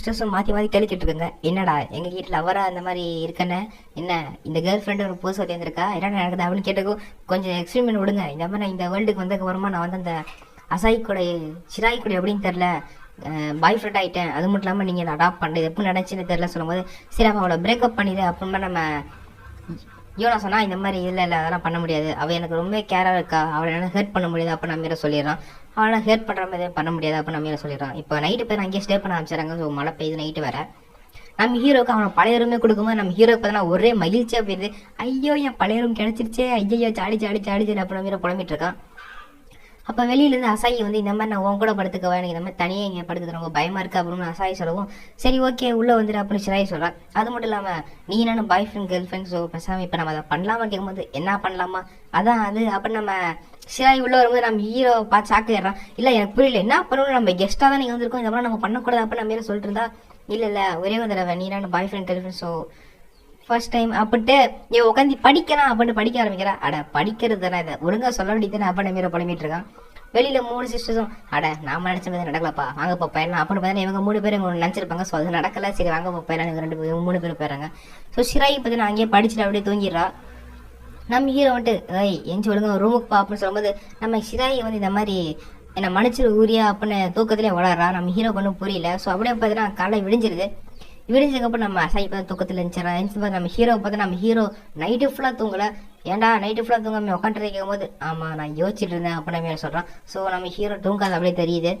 சிஸ்டர்ஸும் மாற்றி மாற்றி கேள்விக்கிட்டு இருக்குங்க. என்னடா எங்கள் வீட்டில் அவரா அந்த மாதிரி இருக்கேன்னு, என்ன இந்த கேர்ள் ஃப்ரெண்டு ஒரு புதுசு வந்திருக்கா, என்ன நடக்குது அப்படின்னு கேட்டுக்கும் கொஞ்சம் எக்ஸ்பிரிமெண்ட் விடுங்க. இந்த மாதிரி நான் இந்த வேர்ல்டுக்கு வந்ததுக்கு அப்புறமா நான் வந்து அந்த அசாய்க்குடை சிராய்க்குடை அப்படின்னு தெரில பாய் ஃப்ரெண்ட் ஆகிட்டேன். அது மட்டும் இல்லாமல் நீங்கள் அதை அடாப்ட் பண்ணுறது எப்படி நடந்துச்சுன்னு தெரில சொல்லும்போது, சரி அப்போ அவளை பிரேக்கப் பண்ணிடு அப்படின்னா நம்ம யோனா சொன்னால் இந்த மாதிரி இல்லை அதெல்லாம் பண்ண முடியாது, அவள் எனக்கு ரொம்ப கேராக இருக்கா, அவளை என்னால் ஹெல்ப் பண்ண முடியாது அப்போ நம்ம சொல்லிடுறான். அவளை ஹெல்ப் பண்ணுற மாதிரி பண்ண முடியாது அப்போ நம்ம சொல்லிடுறான். இப்போ நைட்டு போய் அங்கேயே ஸ்டே பண்ண ஆரம்பிச்சாங்க. ஸோ மழை பெய்யுது நைட்டு வேற. நம்ம ஹீரோக்கு அவனை பழைய ரூமே கொடுக்கும்போது நம்ம ஹீரோக்கு பார்த்தா ஒரே மகிழ்ச்சியாக போயிடுது. ஐயோ என் பழைய ரூம் கிடச்சிருச்சே, ஐயோ சாடி சாடி சாடிச்சு அப்போ நம்ம புலம்பிட்டு இருக்கான். அப்போ வெளியிலேருந்து அசாயி வந்து இந்த மாதிரி நான் உன் கூட படுத்துக்கவா, எனக்கு இந்த மாதிரி தனியாக இங்கே படுத்துக்க ரொம்ப பயமாக இருக்குது அப்படின்னு அசாயி சொல்லவும், சரி ஓகே உள்ளே வந்துடு அப்படின்னு சிராய் சொல்கிறான். அது மட்டும் இல்லாமல் நீ நானும் boyfriend girlfriend, so பேசாமல் இப்போ நம்ம அதை பண்ணலாமா கேட்கும்போது என்ன பண்ணலாமா அதான் அது அப்படின்னு நம்ம சிராய் உள்ளே வரும்போது நம்ம ஹீரோ பார்த்து சாக்கிடுறான். இல்லை எனக்கு புரியல என்ன பண்ணணும், நம்ம கெஸ்ட்டாக தான் நீங்கள் வந்திருக்கோம், இந்த மாதிரி நம்ம பண்ணக்கூடாது அப்படின்னு நம்ம சொல்லிட்டு இருந்தா, இல்லை ஒரே ஒரு தடவை நீ நானும் boyfriend girlfriend, so first time அப்படின்ட்டு நீ உட்காந்து படிக்கலாம் அப்படின்னு படிக்க ஆரம்பிக்கிறா. அட படிக்கிறது தானே, இதை ஒழுங்காக சொல்ல வேண்டியது அப்படின்னு மீற புலம்பிட்டு இருக்கான். வெளியில் 3 சிஸ்டர்ஸும் அட நாம நினச்ச மாதிரி நடக்கலப்பா, வாங்க போயிடலாம் அப்படின்னு பார்த்தீங்கன்னா இவங்க 3 பேரும் இவங்க நினச்சிருப்பாங்க. ஸோ அது நடக்கல, சரி வாங்க போயிடலாம், இவங்க 3 பேரும் போயிடறாங்க. ஸோ சிராய் பார்த்தீங்கன்னா அங்கேயே படிச்சுட்டு அப்படியே தூங்கிடுறா. நம்ம ஹீரோ வந்துட்டு எஞ்சி ஒழுங்கா ரூமுக்கு பா அப்படின்னு சொல்லும்போது நம்ம சிராயை வந்து இந்த மாதிரி என்னை மன்னிச்சிரு ஊரியா அப்படின்னு தூக்கத்திலே வளர்றா. நம்ம ஹீரோ ஒன்றும் புரியல. ஸோ அப்படியே பார்த்தீங்கன்னா காலை விடிஞ்சிருது. விடிஞ்சதுக்கப்புறம் நம்ம அசாய் பார்த்து தூக்கத்தில் இருந்துச்சிடறா. நம்ம ஹீரோ பார்த்தா நம்ம ஹீரோ நைட்டு ஃபுல்லாக தூங்கலை. ஏன்டா நைட்டு ஃபுல்லாக தூங்காமல் உட்காந்துட்டு கேட்கும் போது, ஆமாம் நான் யோசிச்சுட்டு இருந்தேன் அப்படின்னு சொல்கிறான். ஸோ நம்ம ஹீரோ தூங்காது அப்படியே தெரியுது.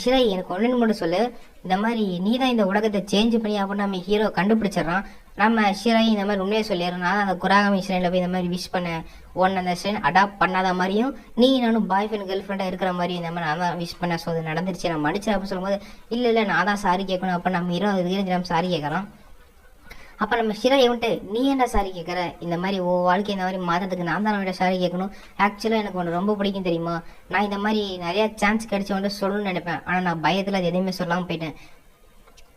சிராய் எனக்கு ஒன்றுன்னு மட்டும் சொல்லு, இந்த மாதிரி நீ தான் இந்த உலகத்தை சேஞ்ச் பண்ணி அப்படின்னு நம்ம ஹீரோ கண்டுபிடிச்சிடறான். நம்ம சிராய் இந்த மாதிரி உண்மையை சொல்லிடுறோம். நான் அந்த குராகமி ஸ்ட்ரெயினில் போய் இந்த மாதிரி விஷ் பண்ணேன், ஒன்று அந்த ஸ்ட்ரெயின் அடாப்ட் பண்ணாத மாதிரியும் நீ நானும் பாய் ஃப்ரெண்ட் கேர்ள் ஃப்ரெண்டாக இருக்கிற மாதிரி இந்த மாதிரி நான் தான் விஷ் பண்ணேன். ஸோ அது நடந்துருச்சு, நான் மன்னிச்சேன் அப்படின்னு சொல்லும்போது, இல்லை நான் தான் சாரி கேட்கணும் அப்போ நம்ம ஹீரோ நம்ம சாரி கேட்குறான். அப்போ நம்ம சிராய் வந்துட்டு நீ என்ன சாரி கேட்குற, இந்த மாதிரி வாழ்க்கை இந்த மாதிரி மாதத்துக்கு நான் தான் சாரி கேட்கணும். ஆக்சுவலாக எனக்கு ஒன்று ரொம்ப பிடிக்கும் தெரியுமா, நான் இந்த மாதிரி நிறையா சான்ஸ் கிடைச்சி வந்துட்டு சொல்லணும்னு நினைப்பேன், ஆனால் நான் பயத்தில் அது எதுவுமே சொல்லாமல் போயிட்டேன்.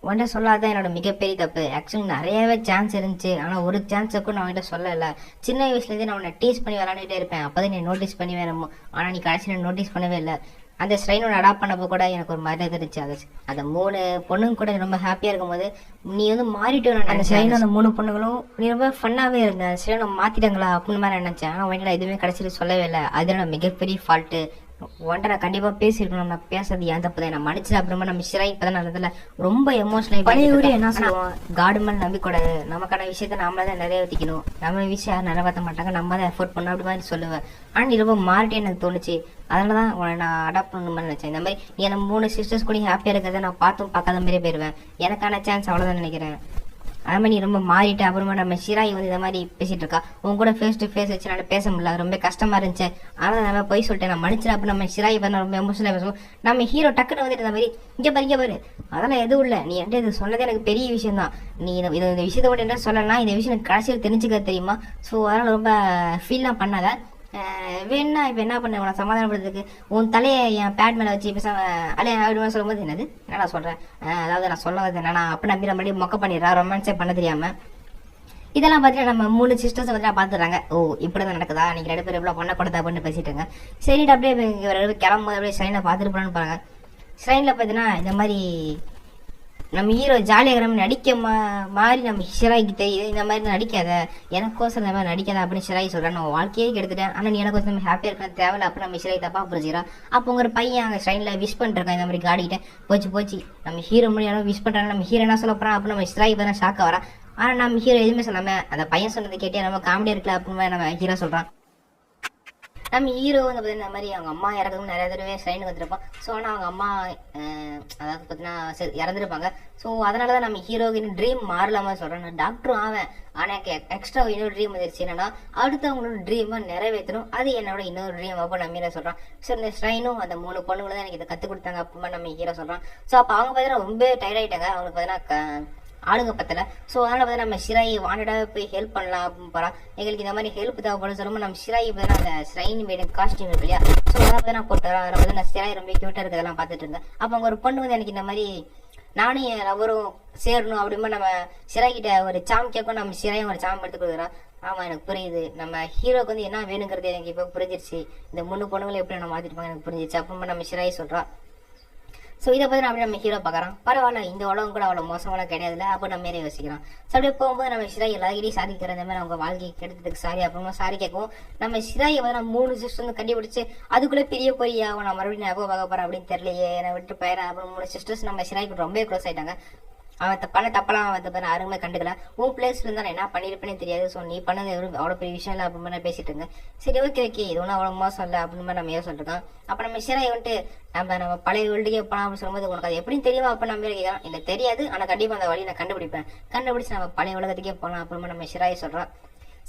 உன்ட்ட சொல்லாதான் என்னோட மிகப்பெரிய தப்பு. ஆக்சுவலி நிறையவே சான்ஸ் இருந்துச்சு, ஆனால் ஒரு சான்ஸுக்கும் நான் உன்கிட்ட சொல்லலை. சின்ன வயசுலேருந்தே நான் உன்னை டீஸ் பண்ணி விளாண்டுட்டே இருப்பேன், அப்போ தான் நீ நோட்டீஸ் பண்ணி வேணுமோ, ஆனால் நீ கடைசியில் நோட்டீஸ் பண்ணவே இல்லை. அந்த ஸ்ட்ரெயினோட அடாப்ட் பண்ணப்போ கூட எனக்கு ஒரு மாதிரி இருந்துச்சு. அது அந்த 3 பொண்ணுங்க கூட ரொம்ப ஹாப்பியாக இருக்கும்போது நீ வந்து மாறிட்டு அந்த ஸ்ட்ரெயின் அந்த 3 பொண்ணுங்களும் நீ ரொம்ப ஃபன்னாகவே இருந்த ஸ்ட்ரெயினை மாற்றிட்டாங்களா அப்படின்னு மாதிரி நினச்சேன். ஆனால் உன்கிட்ட எதுவுமே கடைசியில் சொல்லவே இல்லை. அது என்னோட மிகப்பெரிய ஃபால்ட்டு. உன்ட்ட நான் கண்டிப்பாக பேசியிருக்கணும், நான் பேசுறது ஏன் தப்பு தான், நான் மன்னிச்சது. அப்புறமா நம்ம சிராய் இப்போ தான் நல்லதில்ல ரொம்ப எமோஷனல் பழைய ஊரே என்ன சொல்லுவோம், காடு மேலே நம்பிக்கூடாது, நமக்கான விஷயத்த நாமளே தான் நிறைவேற்றிக்கணும், நம்ம விஷயம் யாரும் நிறைவேற்ற மாட்டாங்க, நம்ம தான் எஃபோர்ட் பண்ணணும் அப்படி மாதிரி சொல்லுவேன். ஆனால் நீ ரொம்ப மாறிட்டே எனக்கு தோணுச்சு, அதனால தான் உன்னை நான் அடாப்ட் பண்ணணும் மாதிரி நினச்சேன். இந்த மாதிரி நீ அந்த 3 சிஸ்டர்ஸ் கூட ஹாப்பியாக இருக்கிறத நான் பார்த்தும் பார்க்காத மாதிரியே போயிடுவேன், எனக்கான சான்ஸ் அவ்வளோதான் நினைக்கிறேன். அது மாதிரி நீ ரொம்ப மாறிட்டு. அப்புறமா நம்ம சிராய் வந்து இந்த மாதிரி பேசிட்டு இருக்கா, உன் கூட ஃபேஸ் டு ஃபேஸ் வச்சு நான் பேச முடியல, ரொம்ப கஷ்டமா இருந்துச்சு, ஆனால் நம்ம போய் சொல்லிட்டேன், நான் மன்னிச்சிடா. அப்போ நம்ம சிராய் பண்ண ரொம்ப எமோஷனலாக பேசுவோம். நம்ம ஹீரோ டக்குன்னு வந்துட்டு இந்த மாதிரி இங்கே பாரு அதெல்லாம் எதுவும் இல்லை, நீ என்கிட்ட இது சொன்னதே எனக்கு பெரிய விஷயம் தான், நீ இந்த விஷயத்த மட்டும் என்ன சொல்லலாம், இந்த விஷயம் எனக்கு கடைசியில் தெரிஞ்சுக்க தெரியுமா, ஸோ அதனால் ரொம்ப ஃபீல்லாம் பண்ணாத. வேணா இப்போ என்ன பண்ண உன சமாதானப்படுறதுக்கு உன் தலையை என் பேட் மேலே வச்சு பேசாம அப்படின்னு சொல்லும்போது, என்னது என்ன சொல்கிறேன், அதாவது நான் சொல்ல வந்து என்னன்னா அப்படி நம்பி மறுபடியும் மொக்க பண்ணிடுறா, ரொமான்ஸே பண்ண தெரியாமல். இதெல்லாம் பார்த்தீங்கன்னா நம்ம 3 சிஸ்டர்ஸை வந்து பார்த்துறாங்க. ஓ இப்படி தான் நடக்குதா, நீங்கள் 2 பேர் எவ்வளோ பண்ணக்கூடாது அப்படின்னு பேசிட்டுங்க. சரிட்டு அப்படியே கிளம்பும்போது அப்படியே ஸ்ட்ரெயினில் பார்த்துட்டு போகலான்னு பாருங்க. ஸ்ட்ரெயினில் பார்த்தீங்கன்னா இந்த மாதிரி நம்ம ஹீரோ ஜாலியாக நடிக்க மாதிரி நம்ம சிராய்க்கு தெரியுது, இந்த மாதிரி நடிக்காத, எனக்கோசம் இந்த மாதிரி நடிக்காத அப்படின்னு சிராய் சொல்கிறேன். நான் வாழ்க்கையே கெடுத்துட்டேன், ஆனால் நீ எனக்கோசம் நம்ம ஹாப்பியாக இருக்கணும் தேவையில்ல அப்படின்னு நம்ம சிராய் தப்பாக புரிஞ்சுக்கிறா. அப்போ உங்கள் பையன் அங்கே ஸ்ட்ரெயினில் விஷ் பண்ணிருக்கான், இந்த மாதிரி காடிக்கிட்ட போச்சு நம்ம ஹீரோ முடியும் விஷ் பண்ணுறாங்க. நம்ம ஹீரோ என்ன சொல்ல போகிறான் அப்படின்னு நம்ம சிராய் பார்த்தா ஷாக்காக வரா. ஆனால் நம்ம ஹீரோ எதுவுமே சொல்லாமல் அந்த பையன் சொன்னதை கேட்டே நம்ம காமெடியாக இருக்கல அப்படின்னு நம்ம ஹீரோ சொல்கிறான். நம்ம ஹீரோ வந்து பார்த்தீங்கன்னா இந்த மாதிரி அவங்க அம்மா இறக்குறதுக்கு நிறைய தடவை ஸ்ட்ரெயினுக்கு வந்துருப்பான். ஸோ ஆனால் அவங்க அம்மா அதாவது பார்த்தீங்கன்னா இறந்துருப்பாங்க. ஸோ அதனால தான் நம்ம ஹீரோக்கு இன்னும் ட்ரீம் மாறலாமா சொல்கிறேன். டாக்டரும் ஆவேன், ஆனால் எனக்கு எக்ஸ்ட்ரா இன்னொரு ட்ரீம் வந்துருச்சு, என்னன்னா அடுத்தவங்களோட ட்ரீமை நிறைவேற்றணும், அது என்னோட இன்னொரு ட்ரீம் அப்போ நம்ம ஹீரோ சொல்கிறான். ஸோ இந்த ஸ்ட்ரெயினும் அந்த 3 பொண்ணுங்களும் தான் எனக்கு இதை கற்றுக் கொடுத்தாங்க அப்போ நம்ம ஹீரோ சொல்கிறான். ஸோ அப்போ அவங்க பார்த்தீங்கன்னா ரொம்ப டயர்டாயிட்டாங்க, அவங்களுக்கு பார்த்தீங்கன்னா ஆளுங்க பத்தல. ஸோ அதனால பார்த்தா நம்ம சிராய் வாண்டடாக போய் ஹெல்ப் பண்ணலாம் அப்படின்னு போகிறான். எங்களுக்கு இந்த மாதிரி ஹெல்ப் தேவைப்படும் சொல்லும்போது நம்ம சிராய் பார்த்தீங்கன்னா அந்த ஸ்ட்ரெயின் மேடு காஸ்டியூம் இருக்கு இல்லையா, ஸோ அதை பார்த்து நான் போட்டு வரேன். அதில் வந்து நான் சிராய் ரொம்ப கியூட்டாக இருக்கிறதெல்லாம் பார்த்துட்டு இருந்தேன். அப்போ அவங்க ஒரு பொண்ணு வந்து எனக்கு இந்த மாதிரி நானும் என் லவரும் சேரணும் அப்படிமா நம்ம சிராய் கிட்ட ஒரு சாம் கேட்கும், நம்ம சிராயும் ஒரு சாம் எடுத்து கொடுக்குறோம். ஆமாம் எனக்கு புரியுது, நம்ம ஹீரோக்கு வந்து என்ன வேணுங்கிறது எனக்கு இப்போ புரிஞ்சிருச்சு, இந்த 3 பொண்ணுங்களும் எப்படி நான் மாற்றிருப்பாங்க எனக்கு புரிஞ்சிருச்சு அப்புறமா நம்ம சிராய் சொல்கிறான். ஸோ இதை பற்றி அப்படியே நம்ம ஹீரோ பார்க்குறோம். பரவாயில்ல, இந்த உலகம் கூட அவ்வளோ மோசமெல்லாம் கிடையாதுல்ல அப்போ நம்ம மாரி யோசிக்கிறோம். ஸோ அப்படியே போகும்போது நம்ம சிராய் எல்லாருக்கிட்டையும் சாரி கேட்குற இந்த மாதிரி அவங்க வாழ்க்கையை கெடுத்ததுக்கு சாரி அப்புறமா சாரி கேட்கவும் நம்ம சிராயை வந்து நம்ம 3 சிஸ்டர் வந்து கண்டுபிடிச்சு அதுக்குள்ளே பெரிய பொரிய ஆகும். நான் மறுபடியும் ஞாபகம் பார்க்க போகிறேன் அப்படின்னு தெரியலையே, என்னை விட்டு போயிடறேன். அப்புறம் 3 சிஸ்டர்ஸ் நம்ம சிராய்க்கு ரொம்ப க்ளோஸ் ஆகிட்டாங்க. அவன் பண்ண தப்பெல்லாம் அவன் யாருமே கண்டுக்கல. உன் பிளேஸ்ல இருந்தா நான் என்ன பண்ணிருப்பேனே தெரியாது. ஸோ நீ பண்ணது அவ்வளோ பெரிய விஷயம் இல்லை அப்படின்னு நான் பேசிட்டு இருந்தேன். சரி ஓகே இது ஒன்றும் அவ்வளோ மோசம் இல்லை அப்படின்னு நம்ம ஏன் சொல்லிருக்கோம். அப்போ நம்ம சிராய் வந்துட்டு நம்ம பழைய வேர்ல்டுக்கே போலாம் அப்படின்னு சொல்லும்போது உனக்கு அது எப்படின்னு தெரியுமா அப்போ நம்ம கேட்கலாம். இல்லை தெரியாது, ஆனால் கண்டிப்பாக அந்த வழியை நான் கண்டுபிடிச்சு நம்ம பழைய உலகத்துக்கே போகலாம் அப்படின்னு நம்ம சிராய் சொல்கிறோம்.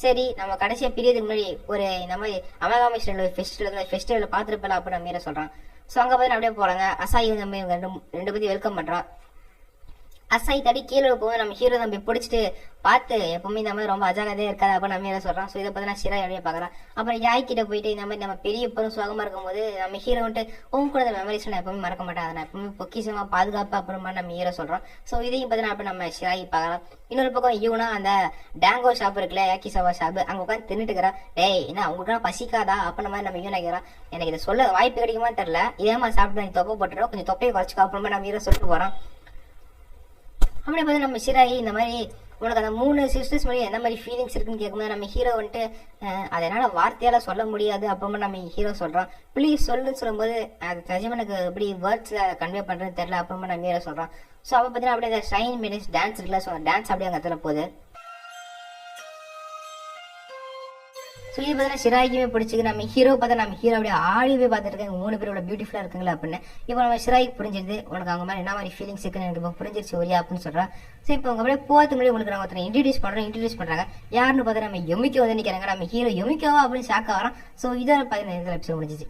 சரி நம்ம கடைசியாக பிரியதுக்கு முன்னாடி ஒரு இந்த மாதிரி அமகாமேஸ்வரன் ஃபெஸ்டிவல் பார்த்துருப்பலாம் அப்படின்னு நம்ம மீற சொல்கிறான். ஸோ அங்கே பார்த்து அப்படியே போகிறாங்க. அசாய் நம்ம இவங்க ரெண்டு பற்றி வெல்கம் பண்ணுறான். அசாய் தடி கீழே போக நம்ம ஹீரோ தம்பி பிடிச்சிட்டு பார்த்து எப்பவுமே இந்த மாதிரி ரொம்ப அஜாகதே இருக்காது அப்போ நம்ம என்ன சொல்கிறோம். ஸோ இதை பார்த்து நான் சிராய் அப்படியே பார்க்குறேன். அப்புறம் யாய் கிட்ட போயிட்டு இந்த மாதிரி நம்ம பெரிய எப்பவும் சுகமாக இருக்கும்போது நம்ம ஹீரோ வந்துட்டு உங்க கூட அந்த மெமரிஸ் நான் எப்பவுமே மறக்க மாட்டேன், அதை நான் எப்பவுமே பொக்கிஷமாக பாதுகாப்பு அப்புறமா நம்ம ஹீரோ சொல்கிறோம். ஸோ இதையும் பார்த்தீங்கன்னா அப்போ நம்ம சிராய் பார்க்கலாம். இன்னொரு பக்கம் இவனா அந்த டேங்கோ ஷாப் இருக்குல்ல, யாக்கிசாவா ஷாப், அங்கே உட்காந்து தின்னுட்டுக்கிறா. டேய் என்ன அவங்களுக்குலாம் பசிக்காதா அப்படின்னு மாதிரி நம்ம யூனா கேட்குறான். எனக்கு இதை சொல்ல வாய்ப்பு கிடைக்குமா தெரியல, இதே மாதிரி சாப்பிட்டு நீ தொப்பை போட்டுறோம், கொஞ்சம் தொப்பையை குறைச்சிக்கோ அப்புறமா நம்ம ஹீரோ சொல்லிட்டு போகிறான். அப்படி பார்த்து நம்ம சிராயி இந்த மாதிரி உனக்கு அந்த 3 சிஸ்டர்ஸ் மாதிரி எந்த மாதிரி ஃபீலிங்ஸ் இருக்குன்னு கேட்கும்போது நம்ம ஹீரோ வந்துட்டு அதனால வார்த்தையால சொல்ல முடியாது அப்புறமா நம்ம ஹீரோ சொல்றான். ப்ளீஸ் சொல்லுன்னு சொல்லும்போது அது நிஜமா எனக்கு எப்படி வேர்ட்ஸ்ல கன்வே பண்றதுன்னு தெரியல அப்புறமா நம்ம ஹீரோ சொல்றான். ஸோ அப்போ பார்த்தீங்கன்னா அப்படியே அந்த ஷைன் மினிட்ஸ் டான்ஸ் இருக்குல்ல, ஸோ டான்ஸ் அப்படியே அங்கே இடத்துல போகுது. ஸோ இது பார்த்தீங்கன்னா சிராய்க்குமே பிடிச்சிக்கு. நம்ம ஹீரோ பார்த்தா நம்ம ஹீரோ அப்படியே ஆடி போய் பார்த்துட்டு இருக்காங்க 3 பேரோட பியூட்டிஃபுல்லாக இருக்குங்களா அப்படின்னு. இப்போ நம்ம சிராய்க்கு புரிஞ்சிருது உனக்கு அவங்க மாதிரி என்ன மாதிரி ஃபீலிங்ஸ் இருக்குன்னு எனக்கு இப்போ புரிஞ்சிருச்சு ஒரியா அப்படின்னு சொல்கிறான். ஸோ இப்போ அவங்க அப்படியே போகிறதுக்கு முன்னாடி உங்களுக்கு நான் ஒருத்தனை இன்ட்ரடியூஸ் பண்ணுறாங்க. யாருன்னு பார்த்தா நம்ம யொமிக்கோ வந்து நிற்கிறாங்க. நம்ம ஹீரோ யொமிக்கோவா அப்படின்னு ஷாக்காக வரோம். ஸோ இதை பார்த்தீங்கன்னா எபிசோட் முடிஞ்சிச்சு.